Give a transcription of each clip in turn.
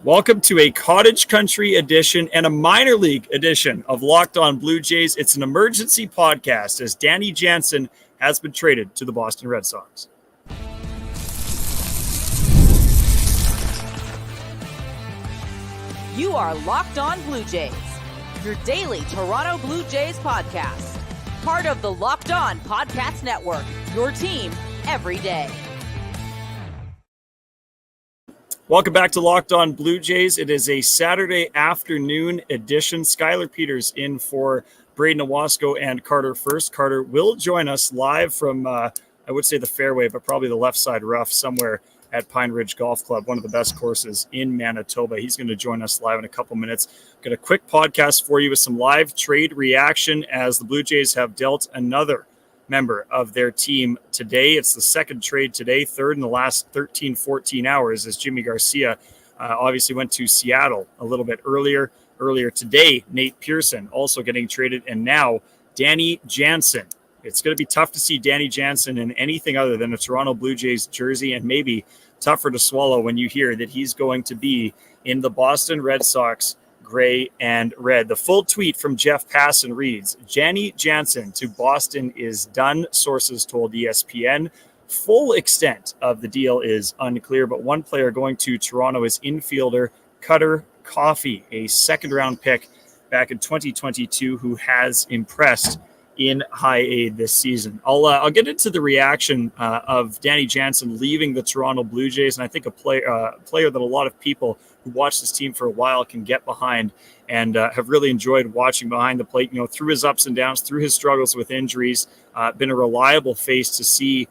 Welcome to a cottage country edition and a minor league edition of Locked On Blue Jays. It's an emergency podcast as Danny Jansen has been traded to the Boston Red Sox. You are Locked On Blue Jays, your daily Toronto Blue Jays podcast. Part of the Locked On Podcast Network, your team every day. Welcome back to Locked On Blue Jays. It is a Saturday afternoon edition. Skylar Peters in for Braden Owasco and Carter First. Carter will join us live from, I would say the fairway, but probably the left side rough somewhere at Pine Ridge Golf Club, one of the best courses in Manitoba. He's going to join us live in a couple minutes. Got a quick podcast for you with some live trade reaction as the Blue Jays have dealt another member of their team today. It's the second trade today, third in the last 13, 14 hours as Jimmy Garcia obviously went to Seattle a little bit earlier. Earlier today, Nate Pearson also getting traded, and now Danny Jansen. It's going to be tough to see Danny Jansen in anything other than a Toronto Blue Jays jersey, and maybe tougher to swallow when you hear that he's going to be in the Boston Red Sox gray and red. The full tweet from Jeff Passan reads, Danny Jansen to Boston is done, sources told ESPN. Full extent of the deal is unclear, but one player going to Toronto is infielder Cutter Coffey, a second-round pick back in 2022 who has impressed in high A this season. I'll get into the reaction of Danny Jansen leaving the Toronto Blue Jays, and I think a player that a lot of people who watched this team for a while can get behind and have really enjoyed watching behind the plate. You know, through his ups and downs, through his struggles with injuries, been a reliable face to see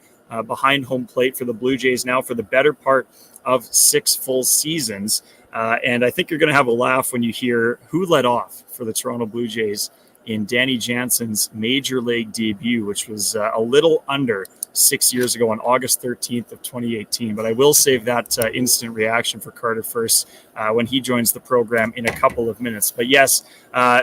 behind home plate for the Blue Jays now for the better part of 6 full seasons. And I think you're going to have a laugh when you hear who led off for the Toronto Blue Jays in Danny Jansen's major league debut, which was a little under 6 years ago on August 13th of 2018. But I will save that instant reaction for Carter First when he joins the program in a couple of minutes. But yes,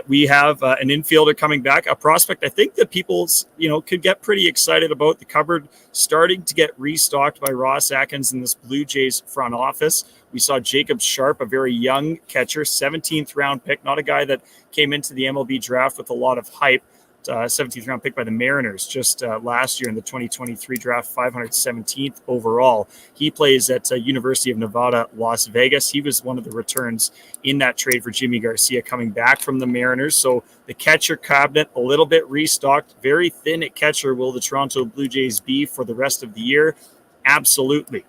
we have an infielder coming back, a prospect I think that people, could get pretty excited about. The cupboard starting to get restocked by Ross Atkins in this Blue Jays front office. We saw Jacob Sharp, a very young catcher, 17th round pick, not a guy that came into the MLB draft with a lot of hype. 17th round pick by the Mariners just last year in the 2023 draft, 517th overall. He plays at University of Nevada, Las Vegas. He was one of the returns in that trade for Jimmy Garcia coming back from the Mariners. So the catcher cabinet a little bit restocked, very thin at catcher. Will the Toronto Blue Jays be for the rest of the year? Absolutely.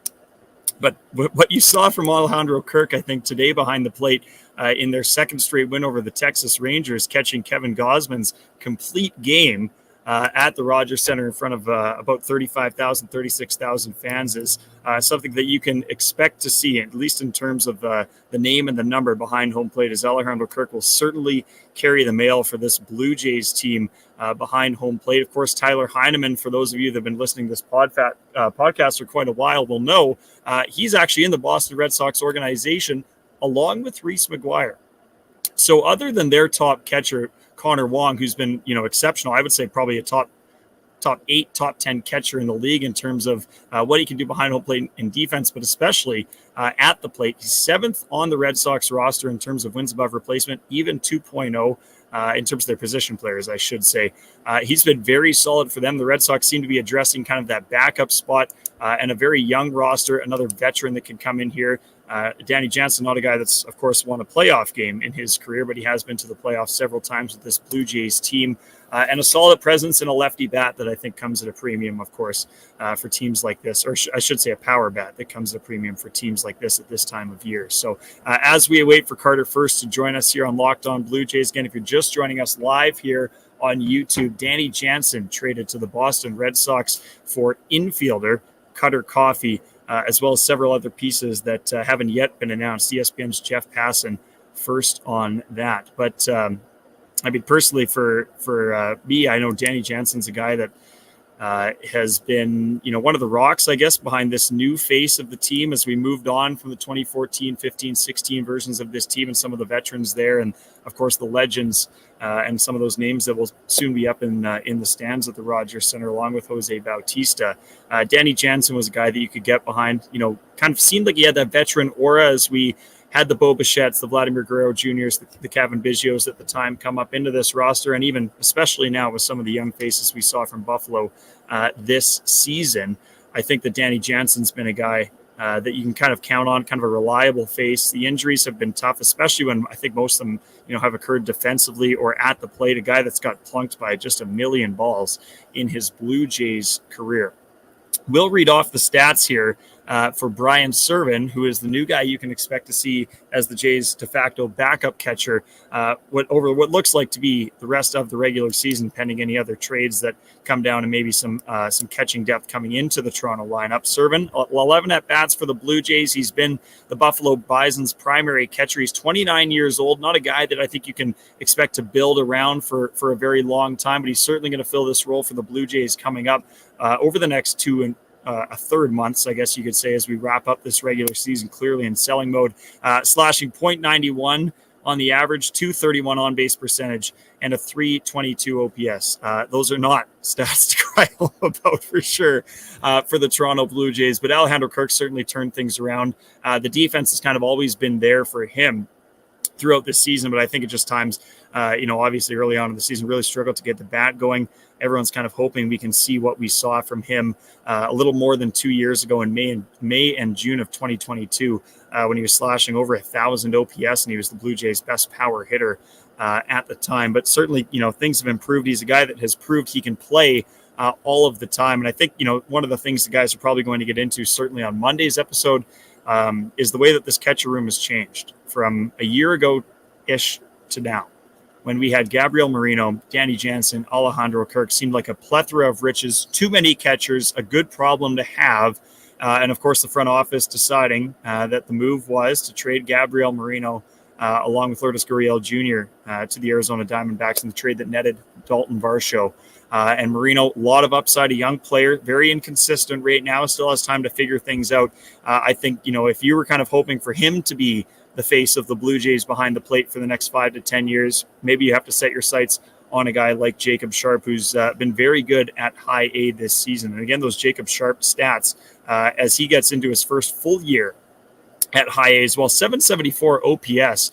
But what you saw from Alejandro Kirk, I think, today behind the plate in their second straight win over the Texas Rangers, catching Kevin Gausman's complete game at the Rogers Center in front of about 35,000, 36,000 fans is something that you can expect to see, at least in terms of the name and the number behind home plate, as Alejandro Kirk will certainly carry the mail for this Blue Jays team behind home plate. Of course, Tyler Heineman, for those of you that have been listening to this podcast for quite a while, will know he's actually in the Boston Red Sox organization along with Reese McGuire. So other than their top catcher, Connor Wong, who's been, exceptional, I would say probably a top 8, top 10 catcher in the league in terms of what he can do behind home plate in defense, but especially at the plate. He's 7th on the Red Sox roster in terms of wins above replacement, even 2.0 in terms of their position players, I should say. He's been very solid for them. The Red Sox seem to be addressing kind of that backup spot and a very young roster, another veteran that can come in here. Danny Jansen, not a guy that's, of course, won a playoff game in his career, but he has been to the playoffs several times with this Blue Jays team, and a solid presence and a lefty bat that I think comes at a premium, of course, for teams like this, or I should say a power bat that comes at a premium for teams like this at this time of year. So as we await for Carter First to join us here on Locked On Blue Jays, again, if you're just joining us live here on YouTube, Danny Jansen traded to the Boston Red Sox for infielder Cutter Coffey, as well as several other pieces that haven't yet been announced. ESPN's Jeff Passan first on that. But personally, for me, I know Danny Jansen's a guy that has been, one of the rocks, I guess, behind this new face of the team as we moved on from the 2014, 15, 16 versions of this team and some of the veterans there. And of course, the legends and some of those names that will soon be up in the stands at the Rogers Center, along with Jose Bautista. Danny Jansen was a guy that you could get behind. Kind of seemed like he had that veteran aura as we had the Bo Bichette's, the Vladimir Guerrero Jr.'s, the Kevin Biggio's at the time come up into this roster, and even especially now with some of the young faces we saw from Buffalo this season. I think that Danny Jansen's been a guy that you can kind of count on, kind of a reliable face. The injuries have been tough, especially when I think most of them, have occurred defensively or at the plate. A guy that's got plunked by just a million balls in his Blue Jays career. We'll read off the stats here for Brian Serven, who is the new guy you can expect to see as the Jays' de facto backup catcher what looks like to be the rest of the regular season, pending any other trades that come down and maybe some catching depth coming into the Toronto lineup. Serven, 11 at-bats for the Blue Jays. He's been the Buffalo Bison's primary catcher. He's 29 years old, not a guy that I think you can expect to build around for a very long time, but he's certainly going to fill this role for the Blue Jays coming up over the next 2 and a third months, I guess you could say, as we wrap up this regular season clearly in selling mode, slashing .91 on the average, .231 on base percentage, and a .322 OPS. Those are not stats to cry home about for sure for the Toronto Blue Jays, but Alejandro Kirk certainly turned things around. The defense has kind of always been there for him throughout this season, but I think at just times, obviously early on in the season, really struggled to get the bat going. Everyone's kind of hoping we can see what we saw from him a little more than 2 years ago in May and June of 2022 when he was slashing over 1,000 OPS and he was the Blue Jays' best power hitter at the time. But certainly, things have improved. He's a guy that has proved he can play all of the time. And I think, one of the things the guys are probably going to get into certainly on Monday's episode is the way that this catcher room has changed from a year ago-ish to now. When we had Gabriel Moreno, Danny Jansen, Alejandro Kirk, seemed like a plethora of riches, too many catchers, a good problem to have. And of course, the front office deciding that the move was to trade Gabriel Moreno along with Lourdes Gurriel Jr. To the Arizona Diamondbacks in the trade that netted Dalton Varsho. And Moreno, a lot of upside, a young player, very inconsistent right now, still has time to figure things out. I think, if you were kind of hoping for him to be the face of the Blue Jays behind the plate for the next 5 to 10 years, maybe you have to set your sights on a guy like Jacob Sharp, who's been very good at high A this season. And again, those Jacob Sharp stats as he gets into his first full year at high A as well, 774 OPS,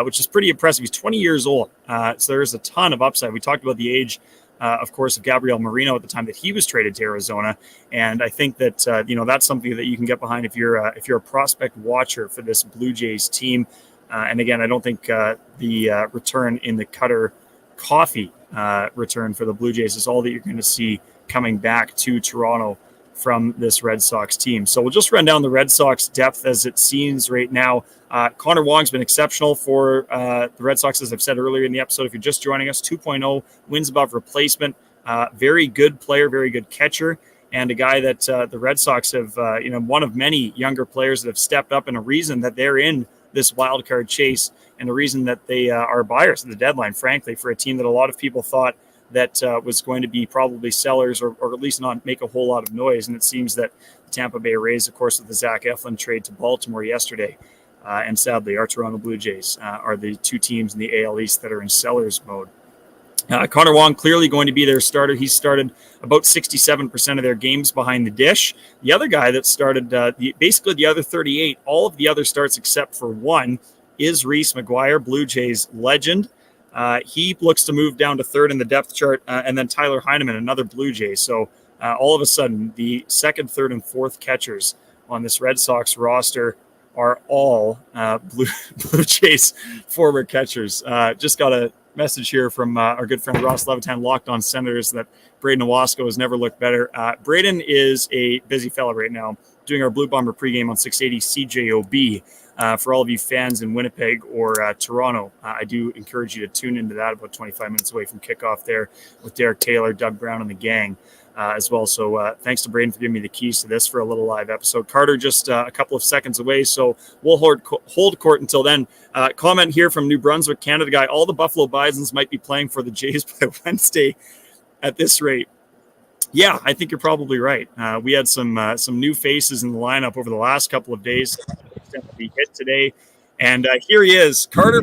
which is pretty impressive. He's 20 years old, so there's a ton of upside. We talked about the age, of course, of Gabriel Moreno at the time that he was traded to Arizona, and I think that that's something that you can get behind if you're a prospect watcher for this Blue Jays team. And again, I don't think the return in the Cutter Coffee return for the Blue Jays is all that you're going to see coming back to Toronto from this Red Sox team. So we'll just run down the Red Sox depth as it seems right now. Connor Wong's been exceptional for the Red Sox, as I've said earlier in the episode. If you're just joining us, 2.0 wins above replacement. Very good player, very good catcher, and a guy that the Red Sox have, one of many younger players that have stepped up, and a reason that they're in this wild card chase, and a reason that they are buyers at the deadline, frankly, for a team that a lot of people thought that was going to be probably sellers or at least not make a whole lot of noise. And it seems that the Tampa Bay Rays, of course, with the Zach Eflin trade to Baltimore yesterday, and sadly, our Toronto Blue Jays are the two teams in the AL East that are in sellers mode. Connor Wong clearly going to be their starter. He started about 67% of their games behind the dish. The other guy that started basically the other 38, all of the other starts except for one, is Reese McGuire, Blue Jays legend. He looks to move down to third in the depth chart, and then Tyler Heineman, another Blue Jay. So all of a sudden, the second, third, and fourth catchers on this Red Sox roster are all Blue Jays former catchers. Just got a message here from our good friend Ross Levitan, Locked On Senators, that Braden Owasco has never looked better. Braden is a busy fella right now, doing our Blue Bomber pregame on 680 CJOB. For all of you fans in Winnipeg or Toronto, I do encourage you to tune into that, about 25 minutes away from kickoff there with Derek Taylor, Doug Brown, and the gang as well. So thanks to Braden for giving me the keys to this for a little live episode. Carter just a couple of seconds away, so we'll hold court until then. Comment here from New Brunswick, Canada guy. All the Buffalo Bisons might be playing for the Jays by Wednesday at this rate. Yeah, I think you're probably right. We had some new faces in the lineup over the last couple of days. Be hit today, and here he is, Carter.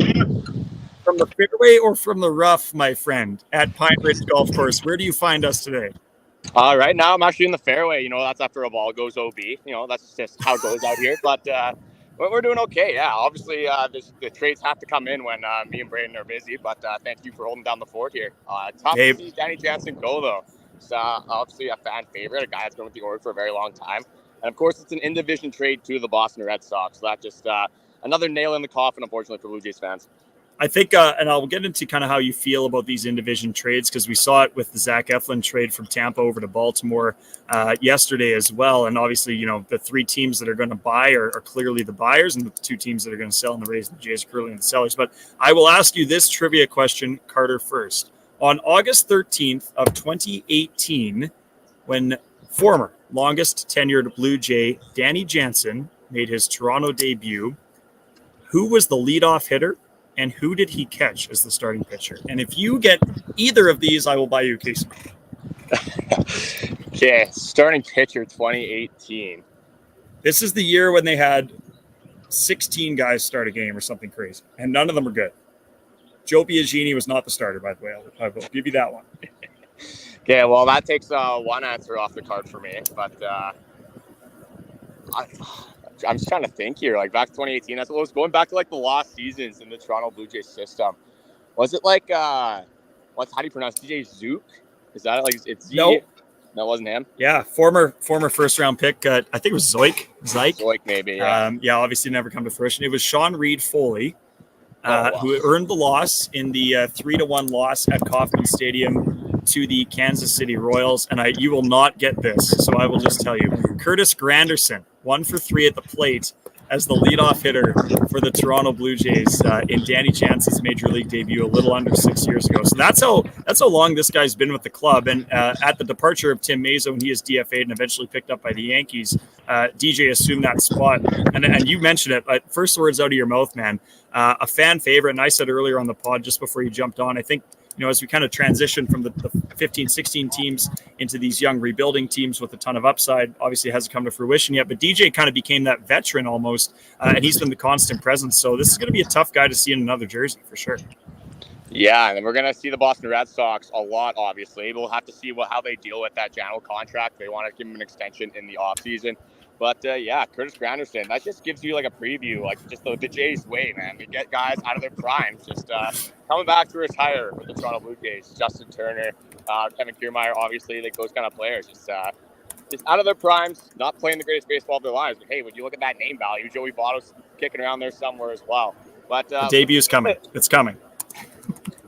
From the fairway or from the rough, my friend, at Pine Ridge Golf Course? Where do you find us today? Right now I'm actually in the fairway. That's after a ball goes OB. That's just how it goes out here. But we're doing okay. Yeah, obviously the trades have to come in when me and Braden are busy. But thank you for holding down the fort here. Tough to see Danny Jansen go, though. It's obviously a fan favorite, a guy that's been with the org for a very long time. And, of course, it's an in-division trade to the Boston Red Sox. So that's just another nail in the coffin, unfortunately, for Blue Jays fans. I think, and I'll get into kind of how you feel about these in-division trades, because we saw it with the Zach Eflin trade from Tampa over to Baltimore yesterday as well. And obviously, the three teams that are going to buy are clearly the buyers, and the two teams that are going to sell in the Rays and the Jays are clearly the sellers. But I will ask you this trivia question, Carter, first. On August 13th of 2018, when former longest tenured Blue Jay Danny Jansen made his Toronto debut, who was the leadoff hitter? And who did he catch as the starting pitcher? And if you get either of these, I will buy you a case. Okay, starting pitcher 2018. This is the year when they had 16 guys start a game or something crazy, and none of them were good. Joe Biagini was not the starter, by the way. I will give you that one. Okay, well, that takes one answer off the card for me. But I'm just trying to think here. Like back to 2018, that's what was going back to like the lost seasons in the Toronto Blue Jays system. Was it like how do you pronounce DJ Zook? Is that like it's no? That wasn't him. Yeah, former first round pick. I think it was Zoik. Zoik maybe. Yeah. Obviously never come to fruition. It was Sean Reed Foley, who earned the loss in the 3-1 loss at Kauffman Stadium to the Kansas City Royals. And you will not get this, so I will just tell you. Curtis Granderson, 1 for 3 at the plate as the leadoff hitter for the Toronto Blue Jays in Danny Jansen's major league debut a little under 6 years ago. So that's how long this guy's been with the club. And at the departure of Tim Mazza, when he is DFA'd and eventually picked up by the Yankees, DJ assumed that spot. And you mentioned it, but first words out of your mouth, man, a fan favorite. And I said earlier on the pod, just before you jumped on, I think, as we kind of transition from the 15, 16 teams into these young rebuilding teams with a ton of upside, obviously it hasn't come to fruition yet, but DJ kind of became that veteran almost, and he's been the constant presence. So this is going to be a tough guy to see in another jersey for sure. Yeah, and then we're going to see the Boston Red Sox a lot, obviously. We'll have to see how they deal with that Janel contract. They want to give him an extension in the offseason. But, Curtis Granderson, that just gives you, like, a preview, like, just the Jays way, man. They get guys out of their prime, just coming back to retire for the Toronto Blue Jays. Justin Turner, Kevin Kiermaier, obviously, like, those kind of players. Just out of their primes, not playing the greatest baseball of their lives. But, hey, when you look at that name value, Joey Votto's kicking around there somewhere as well. But the debut's coming. It's coming.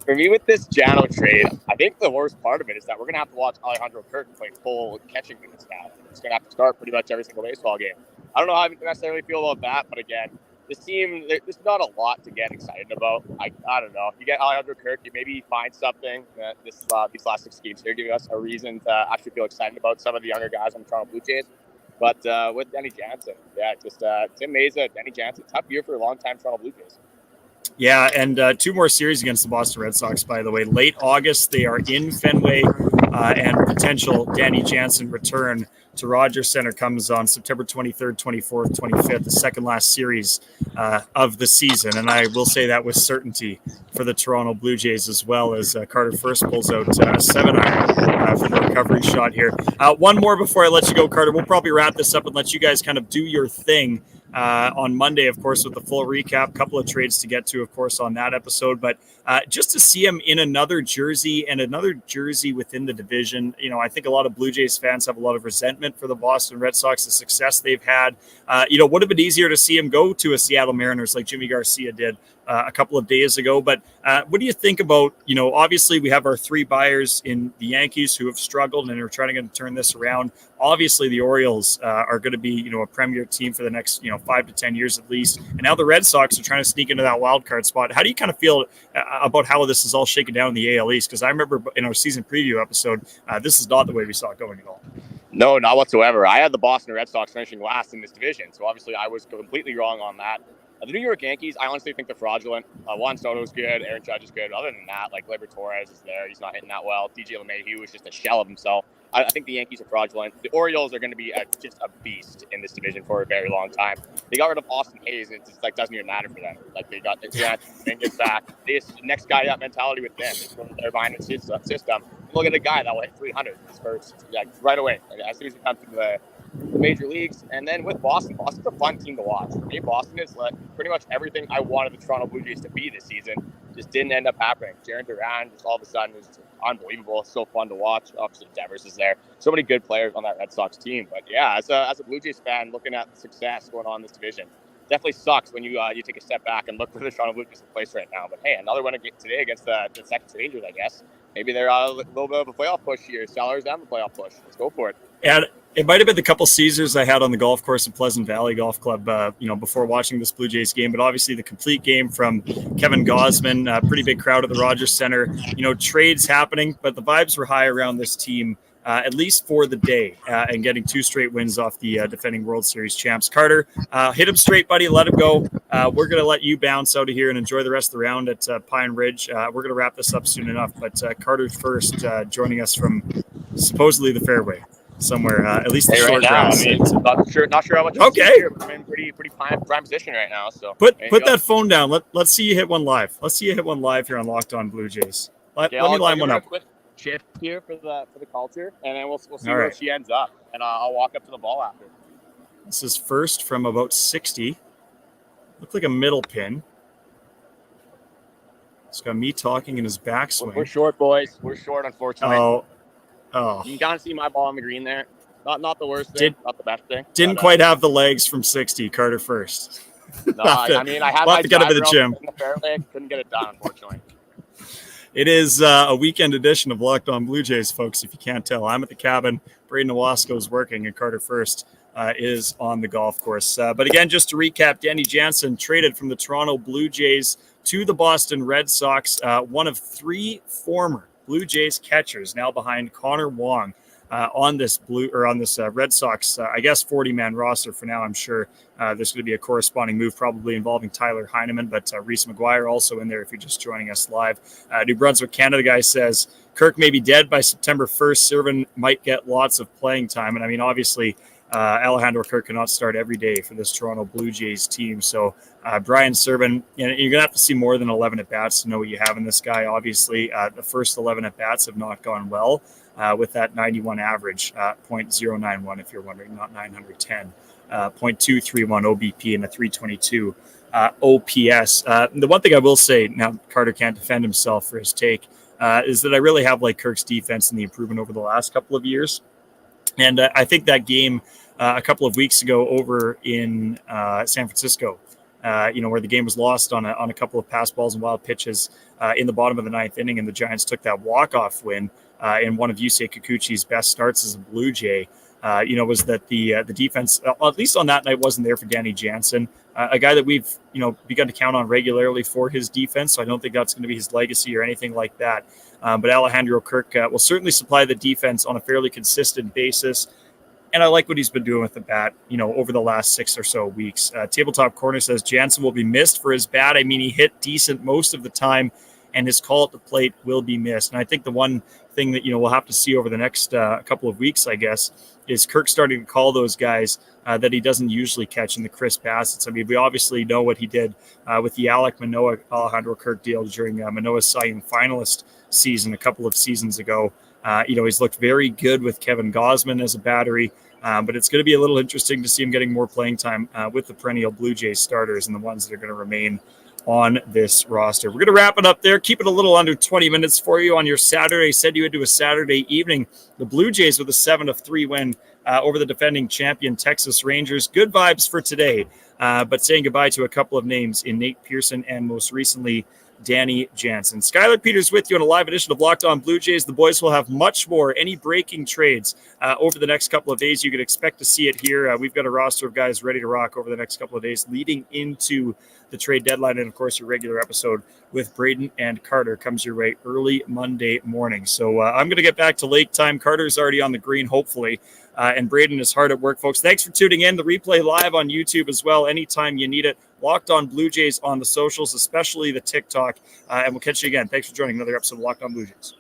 For me, with this Jano trade, I think the worst part of it is that we're going to have to watch Alejandro Kirk play full catching minutes now. He's going to have to start pretty much every single baseball game. I don't know how I necessarily feel about that, but again, this team, there's not a lot to get excited about. I don't know. You get Alejandro Kirk, you maybe find something that these last 6 games here give us a reason to actually feel excited about some of the younger guys on the Toronto Blue Jays. But with Danny Jansen, Tim Mazza, Danny Jansen, tough year for a long-time Toronto Blue Jays. Yeah, and 2 more series against the Boston Red Sox, by the way. Late August, they are in Fenway, and potential Danny Jansen return to Rogers Center comes on September 23rd, 24th, 25th, the second last series of the season. And I will say that with certainty for the Toronto Blue Jays, as well as Carter first pulls out 7-iron for the recovery shot here. One more before I let you go, Carter. We'll probably wrap this up and let you guys kind of do your thing on Monday, of course, with the full recap. Couple of trades to get to, of course, on that episode. But just to see him in another jersey and another jersey within the division, I think a lot of Blue Jays fans have a lot of resentment for the Boston Red Sox, the success they've had. Would have been easier to see him go to a Seattle Mariners like Jimmy Garcia did a couple of days ago. But what do you think about, obviously we have our 3 buyers in the Yankees who have struggled and are trying to turn this around. Obviously the Orioles are going to be, a premier team for the next, 5 to 10 years at least. And now the Red Sox are trying to sneak into that wild card spot. How do you kind of feel about how this is all shaken down in the AL East? Because I remember in our season preview episode, this is not the way we saw it going at all. No, not whatsoever. I had the Boston Red Sox finishing last in this division, so obviously I was completely wrong on that. The New York Yankees, I honestly think they're fraudulent. Juan Soto's good. Aaron Judge is good. Other than that, like, Gleyber Torres is there. He's not hitting that well. DJ LeMahieu is just a shell of himself. I think the Yankees are fraudulent. The Orioles are going to be just a beast in this division for a very long time. They got rid of Austin Hayes, and it just, like, doesn't even matter for them. Like, they got Dominguez back. They just next guy up mentality with them. They're buying the system. Look at a guy that will hit 300 his first, like, right away. Like, as soon as he comes to the major leagues. And then with Boston's a fun team to watch. For me, Boston is like pretty much everything I wanted the Toronto Blue Jays to be this season. Just didn't end up happening. Jarren Duran just all of a sudden is unbelievable. So fun to watch. Obviously, Devers is there. So many good players on that Red Sox team. But yeah, as a Blue Jays fan, looking at the success going on in this division, definitely sucks when you take a step back and look for the Toronto Blue Jays in place right now. But hey, another one today against the Texas Rangers, I guess. Maybe they're a little bit of a playoff push here. Sellers have a playoff push. Let's go for it. And it might have been the couple Caesars I had on the golf course at Pleasant Valley Golf Club, before watching this Blue Jays game. But obviously the complete game from Kevin Gausman, pretty big crowd at the Rogers Center. Trades happening, but the vibes were high around this team, at least for the day, and getting 2 straight wins off the defending World Series champs. Carter, hit him straight, buddy. Let him go. We're going to let you bounce out of here and enjoy the rest of the round at Pine Ridge. We're going to wrap this up soon enough, but Carter first, joining us from supposedly the fairway. Somewhere, at least the short right now, grass. I mean, not sure how much. Okay, here, but I'm in pretty prime position right now. So put that phone down. Let's see you hit one live. Let's see you hit one live here on Locked On Blue Jays. Let me line one up. Quick chip here for the culture, and then we'll see where she ends up, and I'll walk up to the ball after. This is first from about 60. Looked like a middle pin. It's got me talking in his backswing. We're short, boys. We're short, unfortunately. Oh, you can kind of see my ball on the green there. Not the worst thing, not the best thing. Didn't quite have the legs from 60. Carter first. No, I had my to get him to the gym. In the fairway. Couldn't get it done, unfortunately. It is a weekend edition of Locked On Blue Jays, folks. If you can't tell, I'm at the cabin. Braden Owasco is working, and Carter first is on the golf course. But again, just to recap, Danny Jansen traded from the Toronto Blue Jays to the Boston Red Sox, one of 3 former Blue Jays catchers, now behind Connor Wong on this Red Sox, 40-man roster for now. I'm sure there's going to be a corresponding move probably involving Tyler Heineman, but Reese McGuire also in there if you're just joining us live. New Brunswick, Canada guy says Kirk may be dead by September 1st. Servin might get lots of playing time. And I mean, obviously, Alejandro Kirk cannot start every day for this Toronto Blue Jays team. So Brian Servin, you're going to have to see more than 11 at-bats to know what you have in this guy. Obviously, the first 11 at-bats have not gone well with that 91 average, .091 if you're wondering, not 910, .231 OBP and a 322 OPS. The one thing I will say, now Carter can't defend himself for his take, is that I really have liked Kirk's defense and the improvement over the last couple of years. And I think that game a couple of weeks ago over in San Francisco, where the game was lost on a couple of pass balls and wild pitches in the bottom of the 9th inning, and the Giants took that walk-off win in one of Yusei Kikuchi's best starts as a Blue Jay, was that the defense, at least on that night, wasn't there for Danny Jansen, a guy that we've, begun to count on regularly for his defense. So I don't think that's going to be his legacy or anything like that. But Alejandro Kirk will certainly supply the defense on a fairly consistent basis. And I like what he's been doing with the bat, over the last 6 or so weeks. Tabletop Corner says Jansen will be missed for his bat. I mean, he hit decent most of the time, and his call at the plate will be missed. And I think the one thing that, we'll have to see over the next couple of weeks, I guess, is Kirk starting to call those guys that he doesn't usually catch in the Chris Bassets. I mean, we obviously know what he did with the Alek Manoah Alejandro Kirk deal during Manoah's Cy Young finalist season a couple of seasons ago. He's looked very good with Kevin Gausman as a battery, but it's going to be a little interesting to see him getting more playing time with the perennial Blue Jays starters and the ones that are going to remain on this roster. We're going to wrap it up there. Keep it a little under 20 minutes for you on your Saturday. Said you into a Saturday evening. The Blue Jays with a 7-3 win over the defending champion Texas Rangers. Good vibes for today, but saying goodbye to a couple of names in Nate Pearson and most recently Danny Jansen. Skylar Peters with you on a live edition of Locked On Blue Jays. The boys will have much more, any breaking trades over the next couple of days. You could expect to see it here. We've got a roster of guys ready to rock over the next couple of days leading into the trade deadline. And, of course, your regular episode with Braden and Carter comes your way early Monday morning. So I'm going to get back to lake time. Carter's already on the green, hopefully. And Braden is hard at work, folks. Thanks for tuning in. The replay live on YouTube as well. Anytime you need it, Locked On Blue Jays on the socials, especially the TikTok. And we'll catch you again. Thanks for joining another episode of Locked On Blue Jays.